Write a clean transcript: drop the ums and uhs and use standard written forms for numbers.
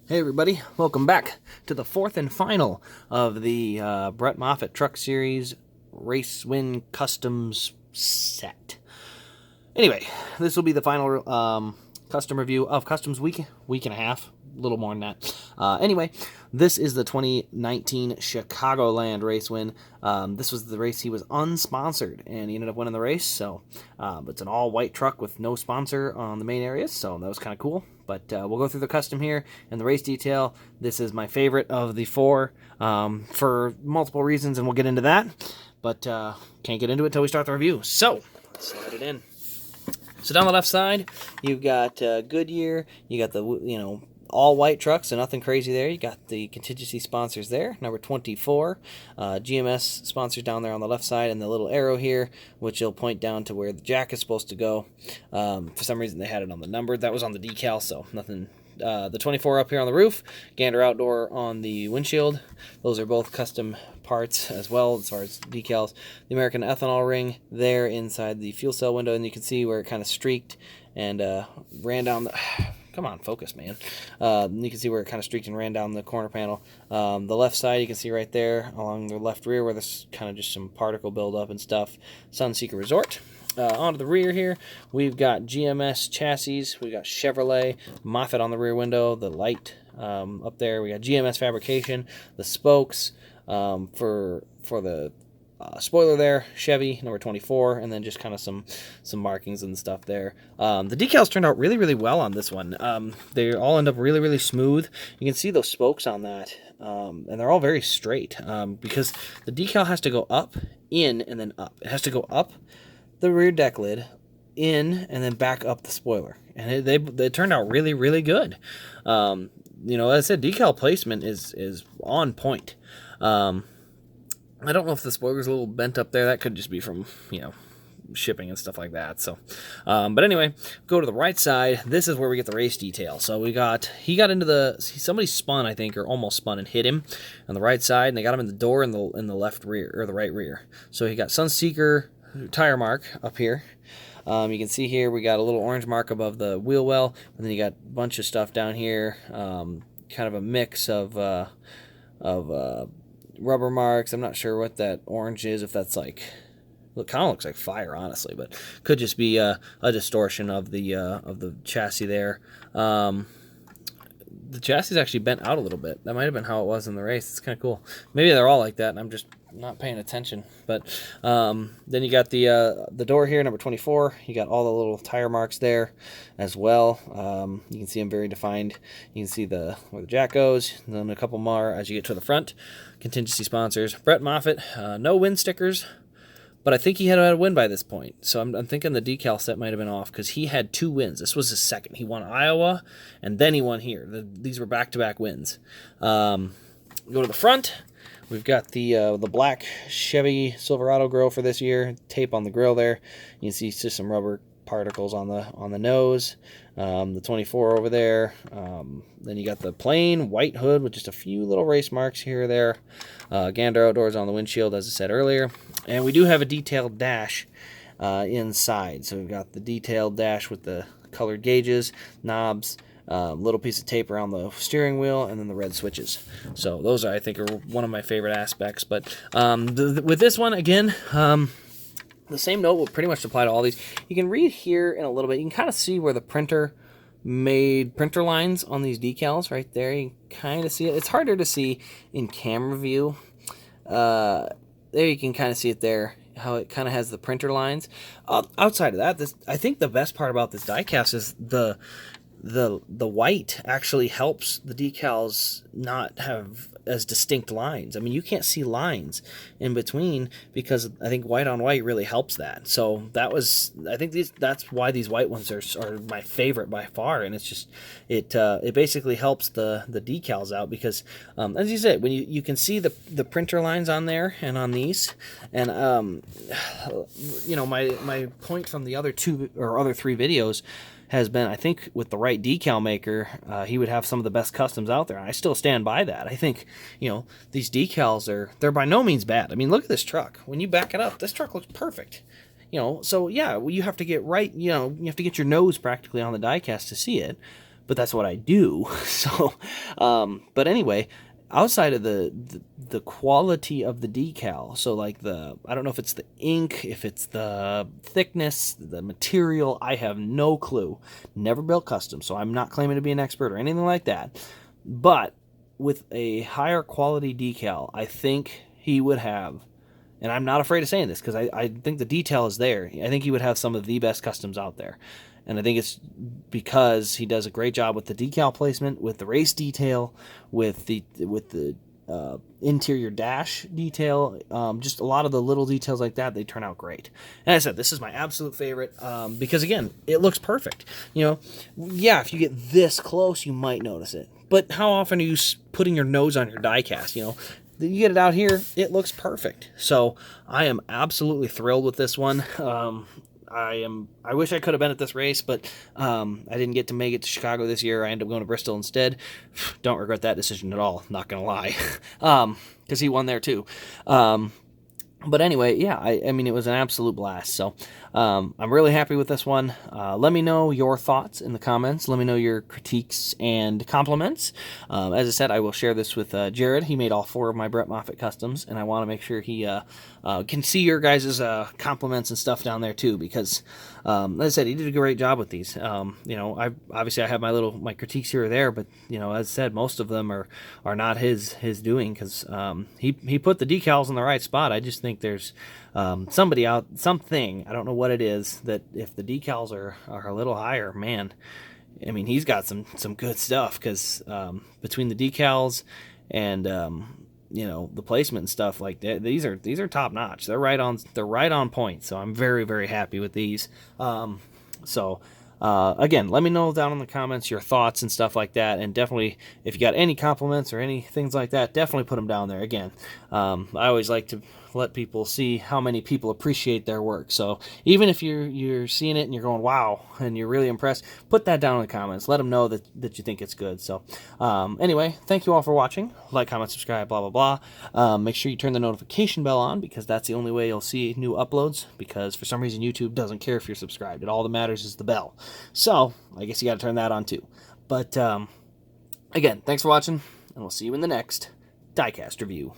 Hey everybody, welcome back to the fourth and final of the Brett Moffitt Truck Series Race Win Customs set. Anyway, this will be the final custom review of Customs week and a half, a little more than that. Anyway, this is the 2019 Chicagoland race win. This was the race he was unsponsored, and he ended up winning the race. So it's an all-white truck with no sponsor on the main areas, so that was kind of cool. But we'll go through the custom here and the race detail. This is my favorite of the four for multiple reasons, and we'll get into that. But can't get into it until we start the review. So let's slide it in. So down the left side, you've got Goodyear. You got the all white trucks, so nothing crazy there. You got the contingency sponsors there, number 24. GMS sponsors down there on the left side, and the little arrow here, which will point down to where the jack is supposed to go. For some reason, they had it on the number. That was on the decal, so nothing. The 24 up here on the roof, Gander Outdoor on the windshield. Those are both custom parts as well as far as decals. The American ethanol ring there inside the fuel cell window, and you can see where it kind of streaked and ran down the... Come on, focus, man. You can see where it kind of streaked and ran down the corner panel. The left side, you can see right there along the left rear where there's kind of just some particle buildup and stuff. Sunseeker Resort. Onto the rear here, we've got GMS chassis. We've got Chevrolet, Moffitt on the rear window, the light up there. We got GMS fabrication, the spokes for the spoiler there, Chevy, number 24, and then just kind of some markings and stuff there. The decals turned out really, really well on this one. They all end up really, really smooth. You can see those spokes on that, and they're all very straight because the decal has to go up, in, and then up. It has to go up the rear deck lid, in, and then back up the spoiler. And they turned out really, really good. As I said, decal placement is on point. I don't know if the spoiler's a little bent up there. That could just be from, shipping and stuff like that. So, but anyway, go to the right side. This is where we get the race detail. So somebody spun, I think, or almost spun and hit him on the right side, and they got him in the door in the left rear, or the right rear. So he got Sunseeker tire mark up here. You can see here we got a little orange mark above the wheel well, and then you got a bunch of stuff down here, kind of a mix of rubber marks. I'm not sure what that orange is, if that's like, it kind of looks like fire, honestly, but could just be a distortion of the chassis there. The chassis is actually bent out a little bit. That might have been how it was in the race. It's kind of cool. Maybe they're all like that, and I'm just not paying attention. But then you got the door here, number 24. You got all the little tire marks there as well. You can see them very defined. You can see where the jack goes, and then a couple more as you get to the front. Contingency sponsors. Brett Moffitt, no win stickers, but I think he had a win by this point. So I'm thinking the decal set might have been off because he had 2 wins. This was his second. He won Iowa, and then he won here. These were back-to-back wins. Go to the front. We've got the black Chevy Silverado grill for this year. Tape on the grill there. You can see just some rubber particles on the nose. The 24 over there. Then you got the plain white hood with just a few little race marks here or there. Gander Outdoors on the windshield, as I said earlier. And we do have a detailed dash inside. So we've got the detailed dash with the colored gauges, knobs, little piece of tape around the steering wheel, and then the red switches. So those I think are one of my favorite aspects. But with this one, again, the same note will pretty much apply to all these. You can read here in a little bit. You can kind of see where the printer made printer lines on these decals right there. You can kind of see it. It's harder to see in camera view. There you can kind of see it there, how it kind of has the printer lines. Outside of that, I think the best part about this diecast is the white actually helps the decals not have as distinct lines. I mean, you can't see lines in between because I think white on white really helps that. So that's why these white ones are my favorite by far. And it's just it basically helps the decals out because as you said, when you can see the printer lines on there and on these, and my point from the other 2 or other 3 videos has been, I think with the right decal maker, he would have some of the best customs out there. And I still stand by that. I think, these decals they're by no means bad. I mean, look at this truck. When you back it up, this truck looks perfect. So yeah, you have to get right, you have to get your nose practically on the diecast to see it. but that's what I do. So, but anyway, outside of the quality of the decal, so like I don't know if it's the ink, if it's the thickness, the material, I have no clue. Never built custom, so I'm not claiming to be an expert or anything like that. But with a higher quality decal, I think he would have, and I'm not afraid of saying this because I think the detail is there. I think he would have some of the best customs out there. And I think it's because he does a great job with the decal placement, with the race detail, with the interior dash detail, just a lot of the little details like that. They turn out great. And I said, this is my absolute favorite because, again, it looks perfect. Yeah, if you get this close, you might notice it. But how often are you putting your nose on your diecast? You get it out here, it looks perfect. So I am absolutely thrilled with this one. I wish I could have been at this race, but I didn't get to make it to Chicago this year. I ended up going to Bristol instead. Don't regret that decision at all, not gonna lie, because he won there too. But anyway, yeah, I mean, it was an absolute blast. So I'm really happy with this one. Let me know your thoughts in the comments. Let me know your critiques and compliments. As I said, I will share this with Jared. He made all 4 of my Brett Moffitt customs, and I want to make sure he can see your guys' compliments and stuff down there too, because as I said, he did a great job with these. I have my critiques here or there, but as I said, most of them are not his doing, because he put the decals in the right spot. I just think there's something, I don't know what it is, that if the decals are a little higher, man, I mean, he's got some good stuff, because between the decals and the placement and stuff like that, these are top notch. They're right on point. So I'm very, very happy with these. Again, let me know down in the comments your thoughts and stuff like that, and definitely, if you got any compliments or any things like that, definitely put them down there. Again, I always like to let people see how many people appreciate their work. So even if you're seeing it and you're going, wow, and you're really impressed, put that down in the comments. Let them know that you think it's good. So anyway, thank you all for watching. Like, comment, subscribe, blah, blah, blah. Make sure you turn the notification bell on, because that's the only way you'll see new uploads, because for some reason YouTube doesn't care if you're subscribed. All that matters is the bell. So I guess you got to turn that on too. But again, thanks for watching, and we'll see you in the next Diecast review.